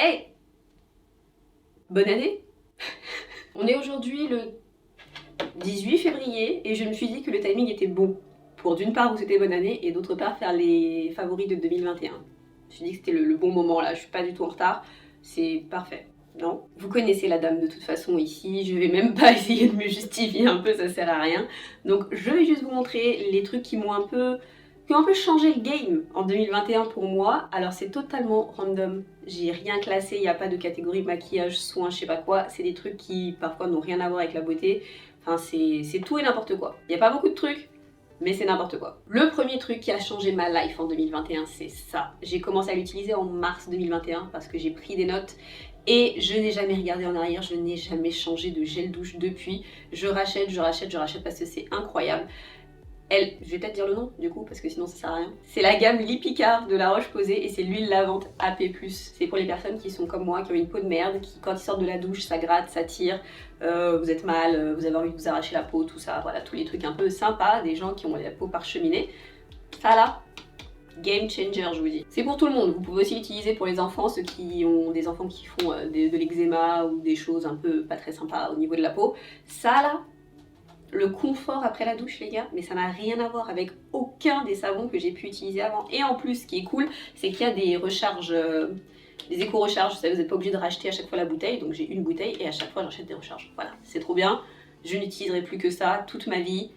Hey! Bonne année! On est aujourd'hui le 18 février et je me suis dit que le timing était bon pour d'une part vous souhaiter bonne année et d'autre part faire les favoris de 2021. Je me suis dit que c'était le bon moment là, je suis pas du tout en retard, c'est parfait. Non? Vous connaissez la dame de toute façon ici, je vais même pas essayer de me justifier un peu, ça sert à rien. Donc je vais juste vous montrer les trucs qui m'ont un peu changé le game en 2021 pour moi. Alors c'est totalement random, j'ai rien classé, il n'y a pas de catégorie maquillage, soins, je sais pas quoi. C'est des trucs qui parfois n'ont rien à voir avec la beauté. Enfin c'est tout et n'importe quoi. Il n'y a pas beaucoup de trucs, mais c'est n'importe quoi. Le premier truc qui a changé ma life en 2021, c'est ça. J'ai commencé à l'utiliser en mars 2021 parce que j'ai pris des notes et je n'ai jamais regardé en arrière, je n'ai jamais changé de gel douche depuis. Je rachète parce que c'est incroyable. Je vais peut-être dire le nom du coup parce que sinon ça sert à rien. C'est la gamme Lipicard de La Roche-Posay et c'est l'huile lavante AP+. C'est pour les personnes qui sont comme moi, qui ont une peau de merde, qui quand ils sortent de la douche ça gratte, ça tire, vous êtes mal, vous avez envie de vous arracher la peau, tout ça, voilà, tous les trucs un peu sympas, des gens qui ont la peau parcheminée. Ça là, game changer je vous dis. C'est pour tout le monde, vous pouvez aussi l'utiliser pour les enfants, ceux qui ont des enfants qui font de l'eczéma ou des choses un peu pas très sympas au niveau de la peau. Ça là, le confort après la douche les gars, mais ça n'a rien à voir avec aucun des savons que j'ai pu utiliser avant. Et en plus ce qui est cool, c'est qu'il y a des recharges, des éco-recharges, vous n'êtes pas obligé de racheter à chaque fois la bouteille, donc j'ai une bouteille et à chaque fois j'achète des recharges. Voilà, c'est trop bien, je n'utiliserai plus que ça toute ma vie.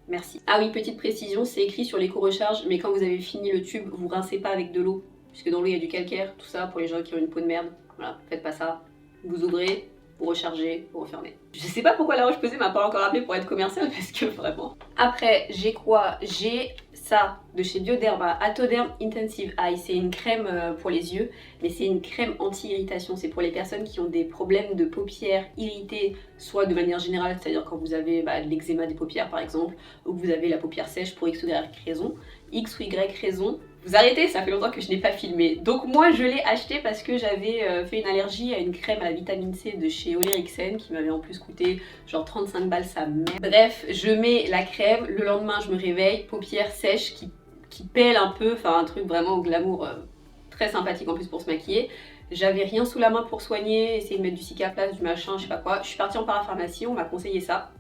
Merci. Ah oui, petite précision, c'est écrit sur l'éco-recharge, mais quand vous avez fini le tube, vous rincez pas avec de l'eau, puisque dans l'eau il y a du calcaire, tout ça pour les gens qui ont une peau de merde. Voilà, faites pas ça. Vous ouvrez, vous rechargez, vous refermez. Je sais pas pourquoi La Roche-Posay m'a pas encore appelé pour être commercial parce que vraiment. Après, j'ai quoi? J'ai ça de chez Bioderma, Atoderm Intensive Eye. C'est une crème pour les yeux, mais c'est une crème anti-irritation. C'est pour les personnes qui ont des problèmes de paupières irritées, soit de manière générale, c'est-à-dire quand vous avez de l'eczéma des paupières par exemple, ou que vous avez la paupière sèche pour X ou Y raison. X ou Y raison. Vous arrêtez, ça fait longtemps que je n'ai pas filmé. Donc moi je l'ai acheté parce que j'avais fait une allergie à une crème à la vitamine C de chez Olerixen qui m'avait en plus coûté genre 35 balles sa mère. Bref, je mets la crème, le lendemain je me réveille, paupières sèches qui pèlent un peu, enfin un truc vraiment au glamour très sympathique en plus pour se maquiller. J'avais rien sous la main pour soigner, essayer de mettre du cicaplast, du machin, je sais pas quoi. Je suis partie en parapharmacie, on m'a conseillé ça.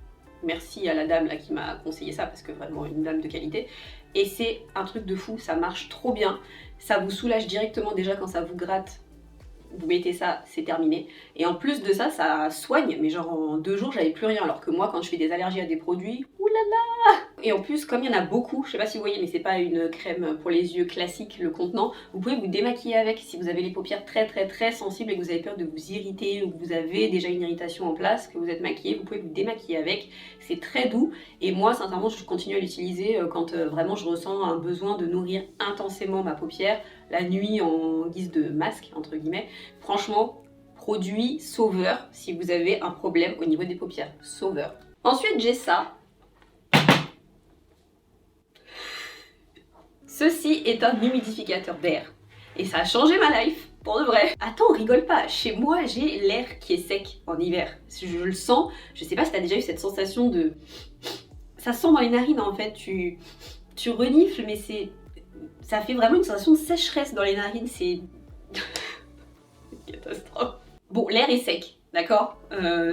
Merci à la dame là qui m'a conseillé ça parce que vraiment une dame de qualité. Et c'est un truc de fou, ça marche trop bien. Ça vous soulage directement déjà quand ça vous gratte. Vous mettez ça, c'est terminé. Et en plus de ça, ça soigne. Mais genre en 2 jours, j'avais plus rien. Alors que moi, quand je fais des allergies à des produits, oulala! Et en plus, comme il y en a beaucoup, je sais pas si vous voyez, mais c'est pas une crème pour les yeux classique, le contenant, vous pouvez vous démaquiller avec si vous avez les paupières très sensibles et que vous avez peur de vous irriter ou que vous avez déjà une irritation en place, que vous êtes maquillé, vous pouvez vous démaquiller avec. C'est très doux et moi, sincèrement, je continue à l'utiliser quand vraiment je ressens un besoin de nourrir intensément ma paupière la nuit en guise de masque, entre guillemets. Franchement, produit sauveur si vous avez un problème au niveau des paupières. Sauveur. Ensuite, j'ai ça. Ceci est un humidificateur d'air. Et ça a changé ma life, pour de vrai. Attends, rigole pas, chez moi j'ai l'air qui est sec en hiver. Je le sens, je sais pas si t'as déjà eu cette sensation de... Ça sent dans les narines en fait, tu renifles mais c'est... Ça fait vraiment une sensation de sécheresse dans les narines, c'est... Catastrophe. Bon, l'air est sec, d'accord,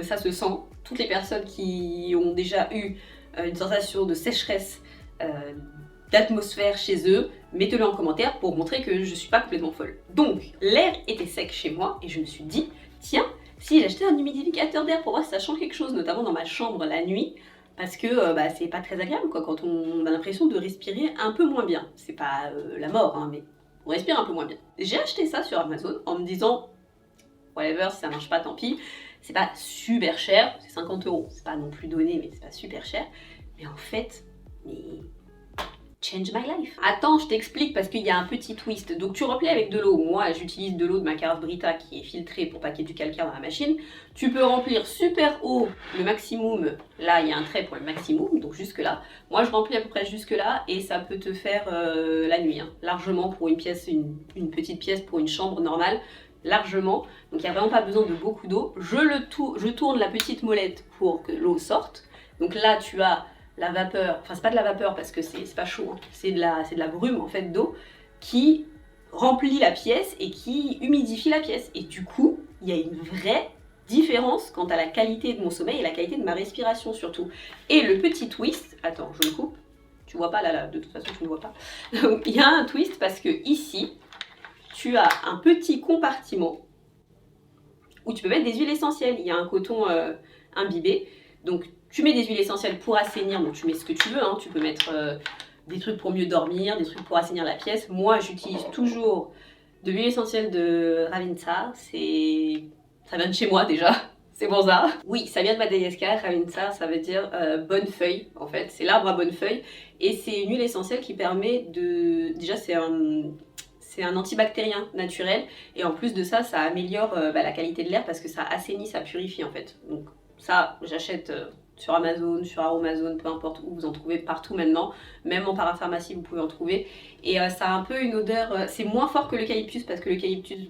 ça se sent. Toutes les personnes qui ont déjà eu une sensation de sécheresse d'atmosphère chez eux, mettez-le en commentaire pour montrer que je suis pas complètement folle. Donc, l'air était sec chez moi et je me suis dit, tiens, si j'achetais un humidificateur d'air pour voir si ça change quelque chose, notamment dans ma chambre la nuit, parce que c'est pas très agréable quoi, quand on a l'impression de respirer un peu moins bien. C'est pas la mort, hein, mais on respire un peu moins bien. J'ai acheté ça sur Amazon en me disant, whatever, si ça marche pas, tant pis. C'est pas super cher, c'est 50 €, c'est pas non plus donné, mais c'est pas super cher. Mais en fait, change my life. Attends, je t'explique parce qu'il y a un petit twist. Donc tu remplis avec de l'eau. Moi, j'utilise de l'eau de ma carafe Brita qui est filtrée pour pas qu'il y ait du calcaire dans la machine. Tu peux remplir super haut le maximum. Là, il y a un trait pour le maximum, donc jusque là. Moi, je remplis à peu près jusque là et ça peut te faire la nuit, hein, largement pour une pièce, une petite pièce pour une chambre normale. Largement, donc il n'y a vraiment pas besoin de beaucoup d'eau. Je tourne la petite molette pour que l'eau sorte. Donc là, tu as la vapeur, enfin c'est pas de la vapeur parce que c'est pas chaud, hein. C'est de la brume en fait d'eau qui remplit la pièce et qui humidifie la pièce. Et du coup, il y a une vraie différence quant à la qualité de mon sommeil et la qualité de ma respiration surtout. Et le petit twist, attends, je le coupe, tu vois pas là, de toute façon tu ne vois pas. Donc il y a un twist parce que ici, tu as un petit compartiment où tu peux mettre des huiles essentielles. Il y a un coton imbibé, donc tu mets des huiles essentielles pour assainir, donc tu mets ce que tu veux, hein. Tu peux mettre des trucs pour mieux dormir, des trucs pour assainir la pièce. Moi j'utilise toujours de l'huile essentielle de Ravintsar, ça vient de chez moi déjà, c'est pour ça. Oui, ça vient de Madagascar, Ravintsar, ça veut dire bonne feuille en fait, c'est l'arbre à bonne feuille, et c'est une huile essentielle qui permet de... Déjà c'est un antibactérien naturel, et en plus de ça, ça améliore la qualité de l'air parce que ça assainit, ça purifie en fait. Donc ça, j'achète sur Amazon, sur Aromazone, peu importe où, vous en trouvez partout maintenant. Même en parapharmacie, vous pouvez en trouver. Et ça a un peu une odeur, c'est moins fort que l'eucalyptus parce que l'eucalyptus,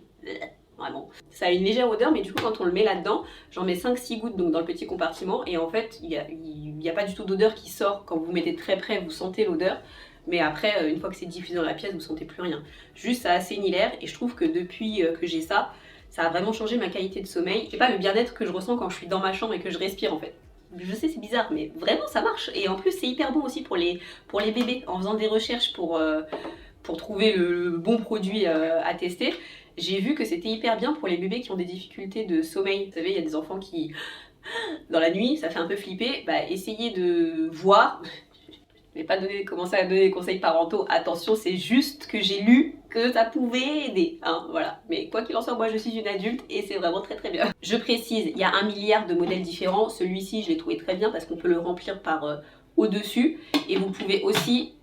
vraiment, ça a une légère odeur, mais du coup quand on le met là-dedans, j'en mets 5-6 gouttes donc dans le petit compartiment, et en fait, il n'y a pas du tout d'odeur qui sort. Quand vous vous mettez très près, vous sentez l'odeur. Mais après, une fois que c'est diffusé dans la pièce, vous sentez plus rien. Juste, ça assainit l'air, et je trouve que depuis que j'ai ça, ça a vraiment changé ma qualité de sommeil. C'est pas le bien-être que je ressens quand je suis dans ma chambre et que je respire en fait. Je sais, c'est bizarre, mais vraiment ça marche. Et en plus, c'est hyper bon aussi pour les bébés. En faisant des recherches pour trouver le bon produit à tester, j'ai vu que c'était hyper bien pour les bébés qui ont des difficultés de sommeil. Vous savez, il y a des enfants qui, dans la nuit, ça fait un peu flipper. Bah, essayez de voir... Je vais pas commencer à donner des conseils parentaux, attention, c'est juste que j'ai lu que ça pouvait aider, hein, voilà. Mais quoi qu'il en soit, moi je suis une adulte et c'est vraiment très très bien. Je précise, il y a 1 milliard de modèles différents, celui-ci je l'ai trouvé très bien parce qu'on peut le remplir par au-dessus, et vous pouvez aussi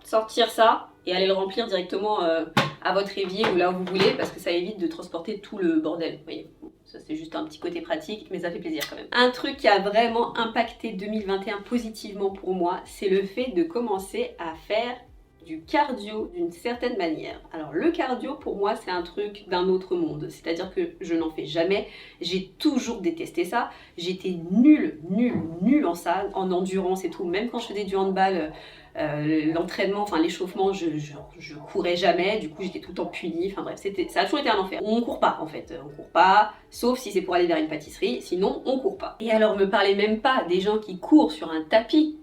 sortir ça et aller le remplir directement à votre évier ou là où vous voulez, parce que ça évite de transporter tout le bordel, vous voyez. Ça c'est juste un petit côté pratique, mais ça fait plaisir quand même. Un truc qui a vraiment impacté 2021 positivement pour moi, c'est le fait de commencer à faire du cardio d'une certaine manière. Alors le cardio pour moi c'est un truc d'un autre monde, c'est-à-dire que je n'en fais jamais, j'ai toujours détesté ça, j'étais nulle en salle, en endurance et tout, même quand je faisais du handball, l'entraînement, enfin l'échauffement, je courais jamais, du coup j'étais tout le temps punie, enfin bref, ça a toujours été un enfer. On court pas en fait, on court pas, sauf si c'est pour aller vers une pâtisserie, sinon on court pas. Et alors me parlez même pas des gens qui courent sur un tapis,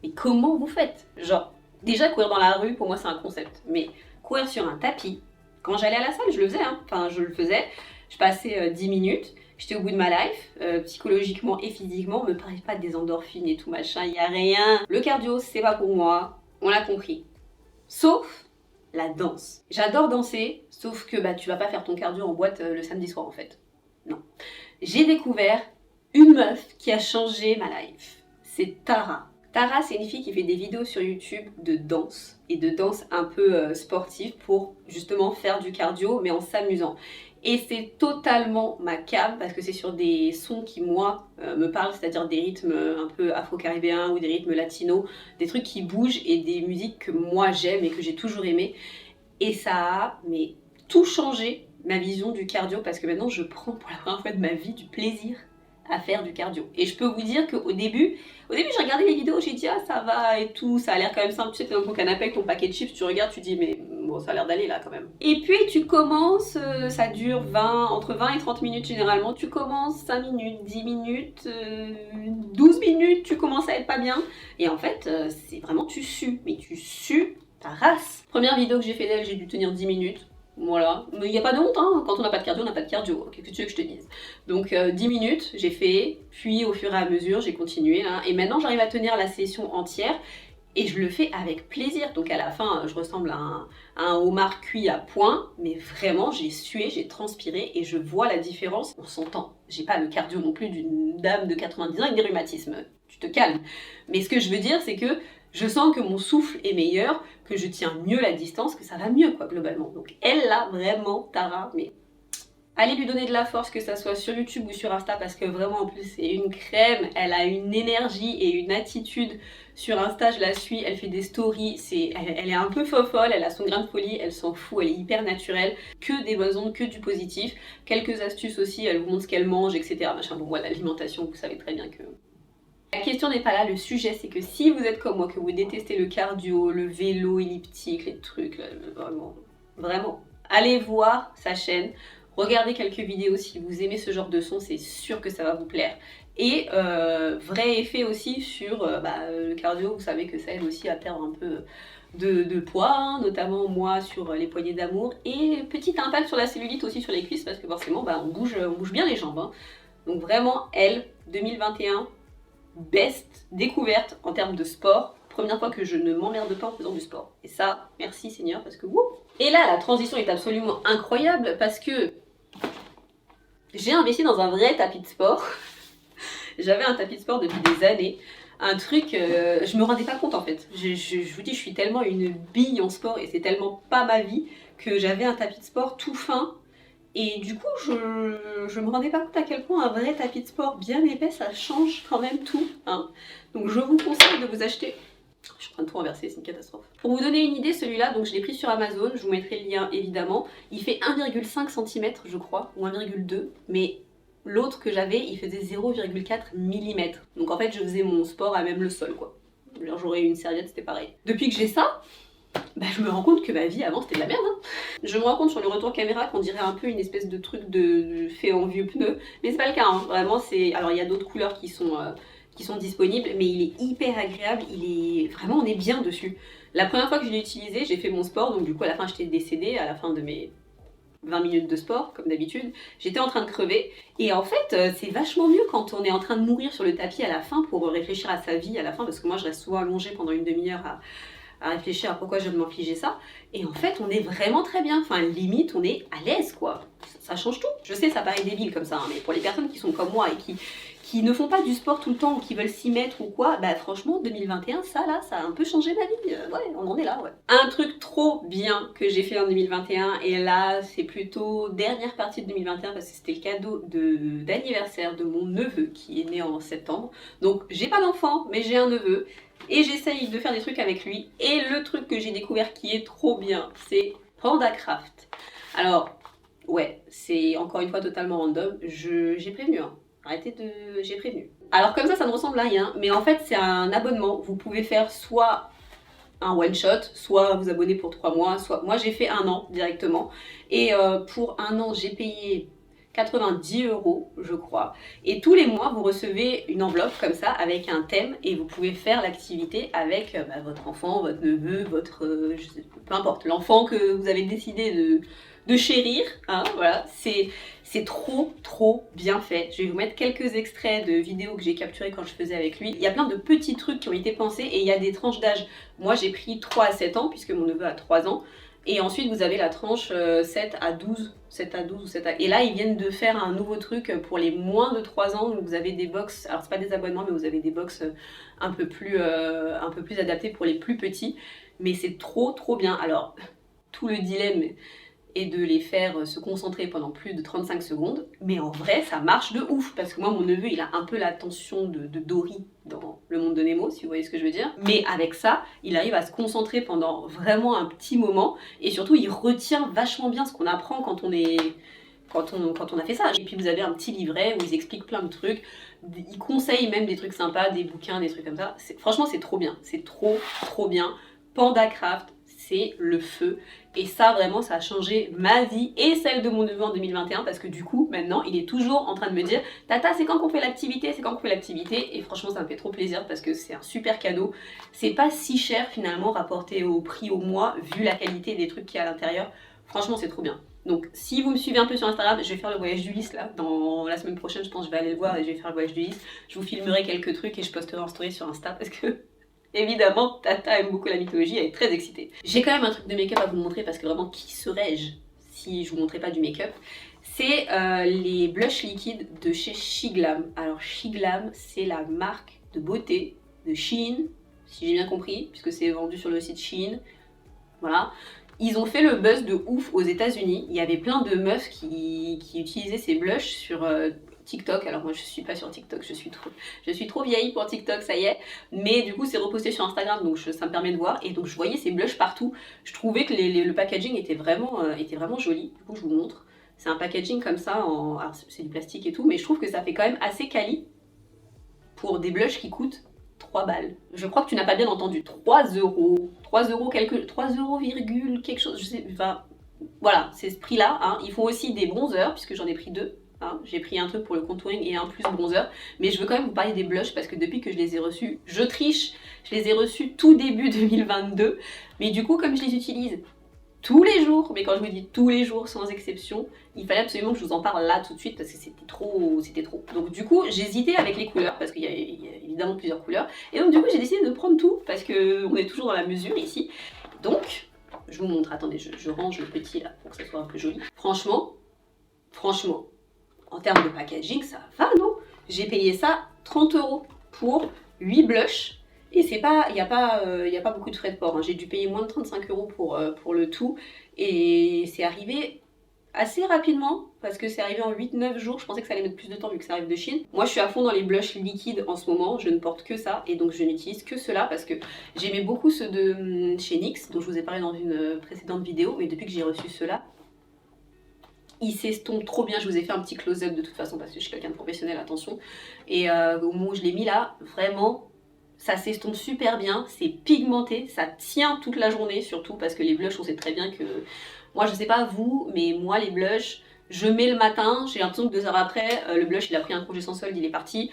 mais comment vous faites? Genre, déjà courir dans la rue pour moi c'est un concept, mais courir sur un tapis, quand j'allais à la salle je le faisais, hein. Enfin je le faisais, je passais 10 minutes, j'étais au bout de ma life, psychologiquement et physiquement, me parlez pas des endorphines et tout machin, y a rien. Le cardio c'est pas pour moi, on l'a compris. Sauf la danse. J'adore danser, sauf que bah tu vas pas faire ton cardio en boîte le samedi soir en fait. Non. J'ai découvert une meuf qui a changé ma life, c'est Tara. Tara, c'est une fille qui fait des vidéos sur YouTube de danse, et de danse un peu sportive pour justement faire du cardio mais en s'amusant. Et c'est totalement ma came parce que c'est sur des sons qui moi me parlent, c'est-à-dire des rythmes un peu afro-caribéens ou des rythmes latinos, des trucs qui bougent et des musiques que moi j'aime et que j'ai toujours aimé. Et ça a mais tout changé ma vision du cardio parce que maintenant je prends pour la première fois de ma vie du plaisir à faire du cardio. Et je peux vous dire qu'au début j'ai regardé les vidéos, j'ai dit ah ça va et tout, ça a l'air quand même simple, tu sais t'es dans ton canapé avec ton paquet de chips, tu regardes, tu dis mais bon ça a l'air d'aller là quand même. Et puis tu commences, ça dure entre 20 et 30 minutes généralement, tu commences 5 minutes, 10 minutes, 12 minutes, tu commences à être pas bien. Et en fait c'est vraiment tu sues, mais tu sues ta race. Première vidéo que j'ai fait d'elle, j'ai dû tenir 10 minutes. Voilà, mais il n'y a pas de honte, hein. Quand on n'a pas de cardio, on n'a pas de cardio, qu'est-ce que tu veux que je te dise. Donc 10 minutes, j'ai fait, puis au fur et à mesure, j'ai continué, hein. Et maintenant j'arrive à tenir la session entière, et je le fais avec plaisir. Donc à la fin, je ressemble à un homard cuit à point, mais vraiment j'ai sué, j'ai transpiré, et je vois la différence, on s'entend. J'ai pas le cardio non plus d'une dame de 90 ans avec des rhumatismes, tu te calmes. Mais ce que je veux dire, c'est que je sens que mon souffle est meilleur, que je tiens mieux la distance, que ça va mieux quoi globalement. Donc elle là vraiment Tara, mais allez lui donner de la force, que ça soit sur YouTube ou sur Insta, parce que vraiment en plus c'est une crème, elle a une énergie et une attitude. Sur Insta je la suis, elle fait des stories, elle est un peu fofolle, elle a son grain de folie, elle s'en fout, elle est hyper naturelle, que des bonnes ondes, que du positif. Quelques astuces aussi, elle vous montre ce qu'elle mange, etc. Machin. Bon moi l'alimentation, vous savez très bien que... La question n'est pas là, le sujet c'est que si vous êtes comme moi, que vous détestez le cardio, le vélo elliptique, les trucs, là, vraiment, Vraiment. Allez voir sa chaîne, regardez quelques vidéos si vous aimez ce genre de son, c'est sûr que ça va vous plaire. Et vrai effet aussi sur le cardio, vous savez que ça aide aussi à perdre un peu de poids, hein, notamment moi sur les poignées d'amour, et petit impact sur la cellulite aussi sur les cuisses, parce que forcément on bouge bien les jambes. Hein. Donc vraiment, elle, 2021, best découverte en termes de sport. Première fois que je ne m'emmerde pas en faisant du sport. Et ça, merci Seigneur, parce que wouh. Et là, la transition est absolument incroyable, parce que j'ai investi dans un vrai tapis de sport. J'avais un tapis de sport depuis des années. Un truc, je me rendais pas compte en fait. Je vous dis, je suis tellement une bille en sport et c'est tellement pas ma vie que j'avais un tapis de sport tout fin. Et du coup, je me rendais pas compte à quel point un vrai tapis de sport bien épais, ça change quand même tout. Hein. Donc je vous conseille de vous acheter. Je suis en train de tout renverser, c'est une catastrophe. Pour vous donner une idée, celui-là, donc je l'ai pris sur Amazon, je vous mettrai le lien évidemment. Il fait 1,5 cm je crois, ou 1,2, mais l'autre que j'avais, il faisait 0,4 mm. Donc en fait, je faisais mon sport à même le sol, quoi. J'aurais une serviette, c'était pareil. Depuis que j'ai ça, je me rends compte que ma vie avant c'était de la merde. Hein. Je me rends compte sur le retour caméra qu'on dirait un peu une espèce de truc de fait en vieux pneu, mais c'est pas le cas. Hein. Vraiment, c'est. Alors il y a d'autres couleurs qui sont disponibles, mais il est hyper agréable. Il est vraiment, on est bien dessus. La première fois que je l'ai utilisé, j'ai fait mon sport, donc du coup à la fin j'étais décédée à la fin de mes 20 minutes de sport, comme d'habitude, j'étais en train de crever, et en fait c'est vachement mieux quand on est en train de mourir sur le tapis à la fin pour réfléchir à sa vie à la fin, parce que moi je reste souvent allongée pendant une demi-heure à réfléchir à pourquoi je viens de m'infliger ça, et en fait on est vraiment très bien, enfin limite on est à l'aise quoi, ça change tout. Je sais ça paraît débile comme ça, hein, mais pour les personnes qui sont comme moi et qui ne font pas du sport tout le temps ou qui veulent s'y mettre ou quoi, franchement 2021 ça a un peu changé ma vie, ouais on en est là ouais. Un truc trop bien que j'ai fait en 2021, et là c'est plutôt dernière partie de 2021 parce que c'était le cadeau d'anniversaire de mon neveu qui est né en septembre, donc j'ai pas d'enfant mais j'ai un neveu, et j'essaye de faire des trucs avec lui, et le truc que j'ai découvert qui est trop bien, c'est PandaCraft. Alors, ouais, c'est encore une fois totalement random, j'ai prévenu, hein. J'ai prévenu. Alors comme ça ne ressemble à rien, mais en fait c'est un abonnement, vous pouvez faire soit un one shot, soit vous abonner pour 3 mois, soit... Moi j'ai fait 1 an directement, et pour 1 an j'ai payé 90 € je crois, et tous les mois vous recevez une enveloppe comme ça avec un thème, et vous pouvez faire l'activité avec votre enfant, votre neveu, peu importe, l'enfant que vous avez décidé de chérir, hein, voilà, c'est trop bien fait. Je vais vous mettre quelques extraits de vidéos que j'ai capturées quand je faisais avec lui. Il y a plein de petits trucs qui ont été pensés, et il y a des tranches d'âge. Moi j'ai pris 3 à 7 ans puisque mon neveu a 3 ans. Et ensuite vous avez la tranche 7 à 12 ou 7 à... Et là ils viennent de faire un nouveau truc pour les moins de 3 ans, où vous avez des box, alors c'est pas des abonnements mais vous avez des box un peu plus adaptées pour les plus petits. Mais c'est trop bien. Alors tout le dilemme et de les faire se concentrer pendant plus de 35 secondes, mais en vrai ça marche de ouf, parce que moi mon neveu il a un peu l'attention de Dory dans Le Monde de Nemo, si vous voyez ce que je veux dire, mais avec ça il arrive à se concentrer pendant vraiment un petit moment, et surtout il retient vachement bien ce qu'on apprend quand on a fait ça. Et puis vous avez un petit livret où ils expliquent plein de trucs, ils conseillent même des trucs sympas, des bouquins, des trucs comme ça. Franchement c'est trop bien, c'est trop bien. PandaCraft, c'est le feu, et ça vraiment ça a changé ma vie et celle de mon neveu en 2021, parce que du coup maintenant il est toujours en train de me dire tata c'est quand qu'on fait l'activité, et franchement ça me fait trop plaisir parce que c'est un super cadeau. C'est pas si cher finalement rapporté au prix au mois vu la qualité des trucs qu'il y a à l'intérieur, franchement c'est trop bien. Donc si vous me suivez un peu sur Instagram, je vais faire le voyage d'Ulysse là, dans la semaine prochaine je pense que je vais aller le voir et je vais faire le voyage d'Ulysse, je vous filmerai quelques trucs et je posterai en story sur Insta parce que évidemment, Tata aime beaucoup la mythologie, elle est très excitée. J'ai quand même un truc de make-up à vous montrer, parce que vraiment, qui serais-je si je vous montrais pas du make-up? C'est les blushs liquides de chez Shiglam. Alors Shiglam, c'est la marque de beauté de Shein, si j'ai bien compris, puisque c'est vendu sur le site Shein. Voilà. Ils ont fait le buzz de ouf aux États-Unis. Il y avait plein de meufs qui utilisaient ces blushs sur TikTok. Alors moi je suis pas sur TikTok, je suis trop vieille pour TikTok, ça y est, mais du coup c'est reposté sur Instagram, donc ça me permet de voir, et donc je voyais ces blushs partout. Je trouvais que le packaging était vraiment joli. Du coup je vous montre, c'est un packaging comme ça, alors c'est du plastique et tout, mais je trouve que ça fait quand même assez quali pour des blushs qui coûtent 3 balles. Je crois que tu n'as pas bien entendu, 3 €, 3 € quelque chose, je sais, enfin voilà, c'est ce prix-là. Hein. Ils font aussi des bronzers, puisque j'en ai pris 2. Hein. J'ai pris un truc pour le contouring et un plus bronzer. Mais je veux quand même vous parler des blushs, parce que depuis que je les ai reçus, je triche. Je les ai reçus tout début 2022. Mais du coup, comme je les utilise tous les jours, mais quand je vous dis tous les jours sans exception, il fallait absolument que je vous en parle là tout de suite parce que c'était trop. Donc du coup, j'hésitais avec les couleurs parce qu'il y a évidemment plusieurs couleurs. Et donc du coup, j'ai décidé de prendre tout parce qu'on est toujours dans la mesure ici. Donc, je vous montre, attendez, je range le petit là pour que ça soit un peu joli. Franchement, en termes de packaging, ça va, non? J'ai payé ça 30 € pour 8 blushs. Et c'est pas, il n'y a pas beaucoup de frais de port. Hein. J'ai dû payer moins de 35 € pour le tout. Et c'est arrivé assez rapidement, parce que c'est arrivé en 8-9 jours. Je pensais que ça allait mettre plus de temps vu que ça arrive de Chine. Moi, je suis à fond dans les blushs liquides en ce moment. Je ne porte que ça. Et donc, je n'utilise que ceux-là parce que j'aimais beaucoup ceux de chez NYX, dont je vous ai parlé dans une précédente vidéo. Mais depuis que j'ai reçu ceux-là, il s'estompe trop bien. Je vous ai fait un petit close-up de toute façon parce que je suis quelqu'un de professionnel, attention. Et au moment où je l'ai mis là, vraiment, ça s'estompe super bien, c'est pigmenté, ça tient toute la journée surtout parce que les blushs, on sait très bien que... Moi, je sais pas vous, mais moi, les blushs, je mets le matin, j'ai l'impression que 2 heures après, le blush, il a pris un congé sans solde, il est parti.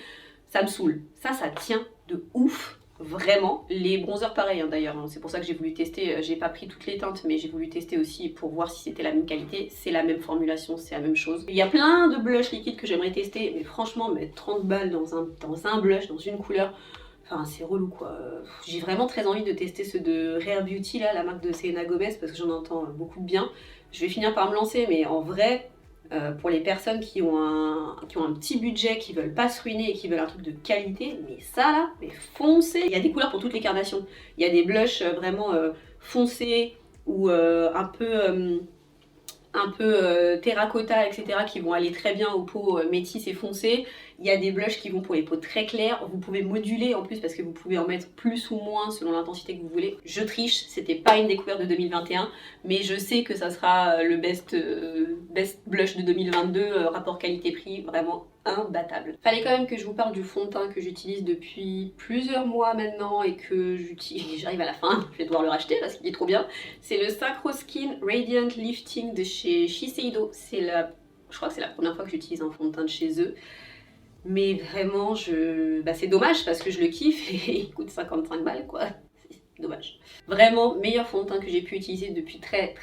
Ça me saoule. Ça tient de ouf, vraiment. Les bronzers, pareil, hein, d'ailleurs. Hein, c'est pour ça que j'ai voulu tester. J'ai pas pris toutes les teintes, mais j'ai voulu tester aussi pour voir si c'était la même qualité. C'est la même formulation, c'est la même chose. Il y a plein de blushs liquides que j'aimerais tester, mais franchement, mettre 30 balles dans un blush, dans une couleur... Enfin, c'est relou quoi. J'ai vraiment très envie de tester ceux de Rare Beauty, là, la marque de Selena Gomez, parce que j'en entends beaucoup de bien. Je vais finir par me lancer, mais en vrai, pour les personnes qui ont un petit budget, qui veulent pas se ruiner et qui veulent un truc de qualité, mais ça là, mais foncez. Il y a des couleurs pour toutes les carnations. Il y a des blushs vraiment foncés ou un peu terracotta, etc., qui vont aller très bien aux peaux métisses et foncées. Il y a des blushs qui vont pour les peaux très claires. Vous pouvez moduler en plus parce que vous pouvez en mettre plus ou moins selon l'intensité que vous voulez. Je triche, c'était pas une découverte de 2021, mais je sais que ça sera le best blush de 2022, rapport qualité-prix, vraiment imbattable. Fallait quand même que je vous parle du fond de teint que j'utilise depuis plusieurs mois maintenant et que j'arrive à la fin, je vais devoir le racheter parce qu'il est trop bien. C'est le Synchro Skin Radiant Lifting de chez Shiseido. Je crois que c'est la première fois que j'utilise un fond de teint de chez eux. Mais vraiment, c'est dommage parce que je le kiffe et il coûte 55 balles quoi. Dommage. Vraiment, meilleur fond de teint que j'ai pu utiliser depuis très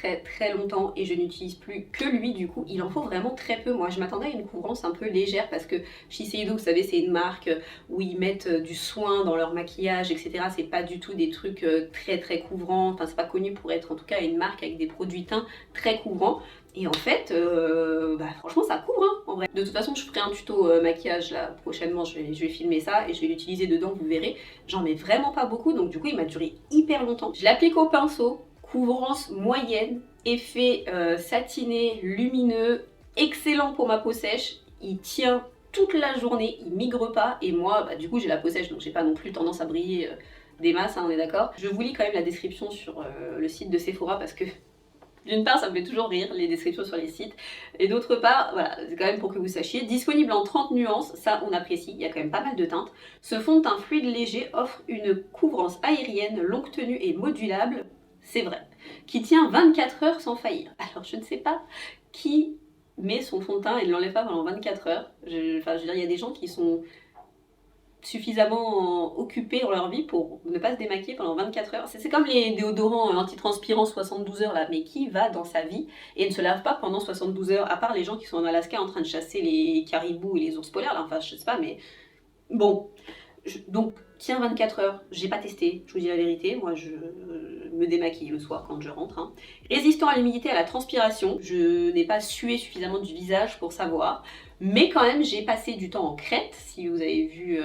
longtemps et je n'utilise plus que lui du coup. Il en faut vraiment très peu. Moi, je m'attendais à une couvrance un peu légère parce que Shiseido, vous savez, c'est une marque où ils mettent du soin dans leur maquillage, etc. C'est pas du tout des trucs très couvrants. Enfin, c'est pas connu pour être en tout cas une marque avec des produits teints très couvrants. Et en fait, franchement, ça couvre, hein, en vrai. De toute façon, je ferai un tuto maquillage là prochainement. Je vais filmer ça et je vais l'utiliser dedans, vous verrez. J'en mets vraiment pas beaucoup, donc du coup, il m'a duré hyper longtemps. Je l'applique au pinceau, couvrance moyenne, effet satiné, lumineux, excellent pour ma peau sèche. Il tient toute la journée, il migre pas. Et moi, du coup, j'ai la peau sèche, donc j'ai pas non plus tendance à briller des masses, hein, on est d'accord. Je vous lis quand même la description sur le site de Sephora parce que d'une part, ça me fait toujours rire, les descriptions sur les sites. Et d'autre part, voilà, c'est quand même pour que vous sachiez. Disponible en 30 nuances, ça on apprécie, il y a quand même pas mal de teintes. Ce fond de teint fluide léger offre une couvrance aérienne, longue tenue et modulable, c'est vrai, qui tient 24 heures sans faillir. Alors je ne sais pas qui met son fond de teint et ne l'enlève pas pendant 24 heures. Je veux dire, il y a des gens qui sont suffisamment occupés dans leur vie pour ne pas se démaquiller pendant 24 heures. C'est comme les déodorants antitranspirants 72 heures là, mais qui va dans sa vie et ne se lave pas pendant 72 heures, à part les gens qui sont en Alaska en train de chasser les caribous et les ours polaires, là, enfin je sais pas, mais bon. Donc, tiens 24 heures, j'ai pas testé, je vous dis la vérité, moi je me démaquille le soir quand je rentre. Hein. Résistant à l'humidité et à la transpiration, je n'ai pas sué suffisamment du visage pour savoir, mais quand même j'ai passé du temps en Crète, si vous avez vu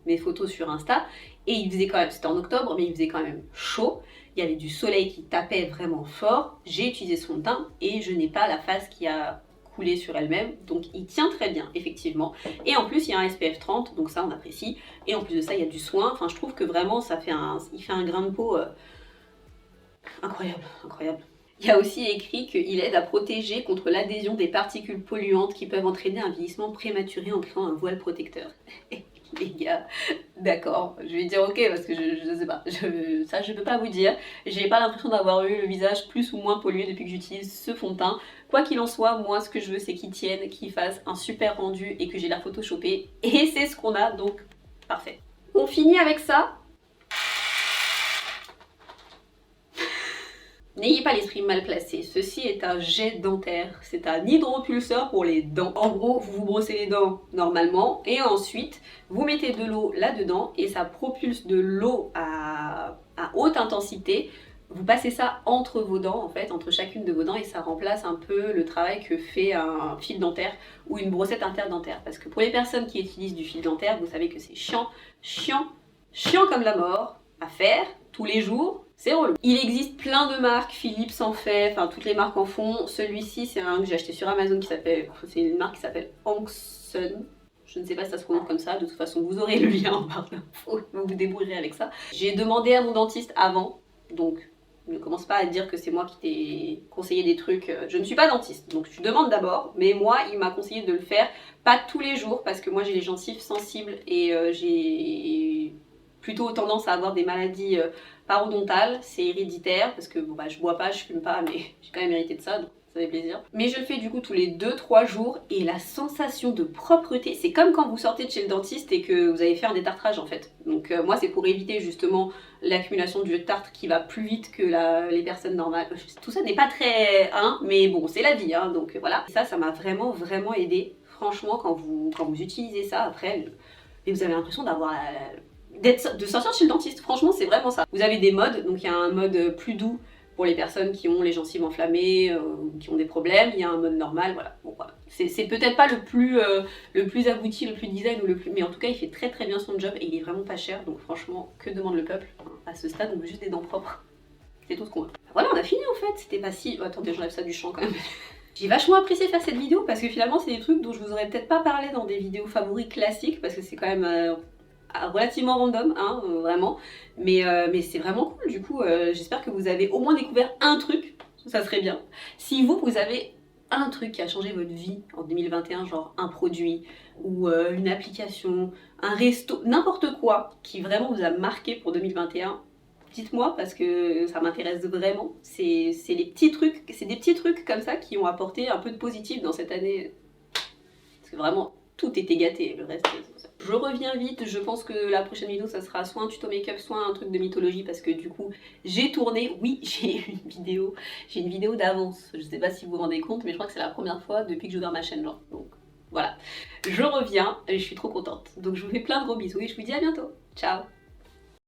mes photos sur Insta, et il faisait quand même, c'était en octobre, mais il faisait quand même chaud, il y avait du soleil qui tapait vraiment fort, j'ai utilisé ce fond de teint et je n'ai pas la face qui a sur elle-même, donc il tient très bien effectivement, et en plus il y a un SPF 30, donc ça on apprécie, et en plus de ça il y a du soin, enfin je trouve que vraiment il fait un grain de peau incroyable. Il y a aussi écrit qu'il aide à protéger contre l'adhésion des particules polluantes qui peuvent entraîner un vieillissement prématuré en créant un voile protecteur. Les gars, d'accord, je vais dire ok parce que je sais pas, ça je peux pas vous dire. J'ai pas l'impression d'avoir eu le visage plus ou moins pollué depuis que j'utilise ce fond de teint. Quoi qu'il en soit, moi ce que je veux c'est qu'il tienne, qu'il fasse un super rendu et que j'ai la photoshopée. Et c'est ce qu'on a, donc parfait. On finit avec ça. N'ayez pas l'esprit mal placé, ceci est un jet dentaire, c'est un hydropulseur pour les dents. En gros, vous vous brossez les dents normalement et ensuite vous mettez de l'eau là-dedans et ça propulse de l'eau à haute intensité. Vous passez ça entre vos dents, en fait, entre chacune de vos dents et ça remplace un peu le travail que fait un fil dentaire ou une brossette interdentaire. Parce que pour les personnes qui utilisent du fil dentaire, vous savez que c'est chiant comme la mort à faire tous les jours. C'est relou. Il existe plein de marques, Philips en fait, enfin toutes les marques en font. Celui-ci, c'est un que j'ai acheté sur Amazon qui s'appelle, c'est une marque qui s'appelle Angsun. Je ne sais pas si ça se prononce comme ça, de toute façon vous aurez le lien en barre d'infos, vous vous débrouillerez avec ça. J'ai demandé à mon dentiste avant, donc ne commence pas à dire que c'est moi qui t'ai conseillé des trucs. Je ne suis pas dentiste, donc tu demandes d'abord, mais moi il m'a conseillé de le faire, pas tous les jours, parce que moi j'ai les gencives sensibles et j'ai plutôt tendance à avoir des maladies parodontales, c'est héréditaire parce que bon, bah, je bois pas, je fume pas, mais j'ai quand même hérité de ça, donc ça fait plaisir. Mais je le fais du coup tous les 2-3 jours et la sensation de propreté, c'est comme quand vous sortez de chez le dentiste et que vous avez fait un détartrage en fait. Donc moi c'est pour éviter justement l'accumulation du tartre qui va plus vite que les personnes normales. Tout ça n'est pas très, mais bon c'est la vie, donc voilà. Et ça m'a vraiment aidé. Franchement quand vous utilisez ça après, et vous avez l'impression d'avoir de sortir de chez le dentiste, franchement c'est vraiment ça. Vous avez des modes, donc il y a un mode plus doux pour les personnes qui ont les gencives enflammées, qui ont des problèmes, il y a un mode normal, voilà. Bon, voilà. C'est peut-être pas le plus abouti, le plus design, mais en tout cas il fait très bien son job et il est vraiment pas cher, donc franchement, que demande le peuple? À ce stade, on veut juste des dents propres. C'est tout ce qu'on veut. Voilà, on a fini en fait, c'était pas si... attendez, j'enlève ça du champ quand même. J'ai vachement apprécié faire cette vidéo parce que finalement c'est des trucs dont je vous aurais peut-être pas parlé dans des vidéos favoris classiques parce que c'est quand même... relativement random, vraiment, mais c'est vraiment cool. Du coup, j'espère que vous avez au moins découvert un truc, ça serait bien. Si vous avez un truc qui a changé votre vie en 2021, genre un produit ou une application, un resto, n'importe quoi qui vraiment vous a marqué pour 2021, dites-moi parce que ça m'intéresse vraiment. C'est les petits trucs, c'est des petits trucs comme ça qui ont apporté un peu de positif dans cette année. Parce que vraiment, tout était gâté, le reste... Je reviens vite, je pense que la prochaine vidéo ça sera soit un tuto make-up, soit un truc de mythologie parce que du coup j'ai tourné, oui j'ai une vidéo d'avance, je sais pas si vous vous rendez compte mais je crois que c'est la première fois depuis que j'ai ouvert ma chaîne genre, donc voilà. Je reviens et je suis trop contente, donc je vous fais plein de gros bisous et je vous dis à bientôt, ciao.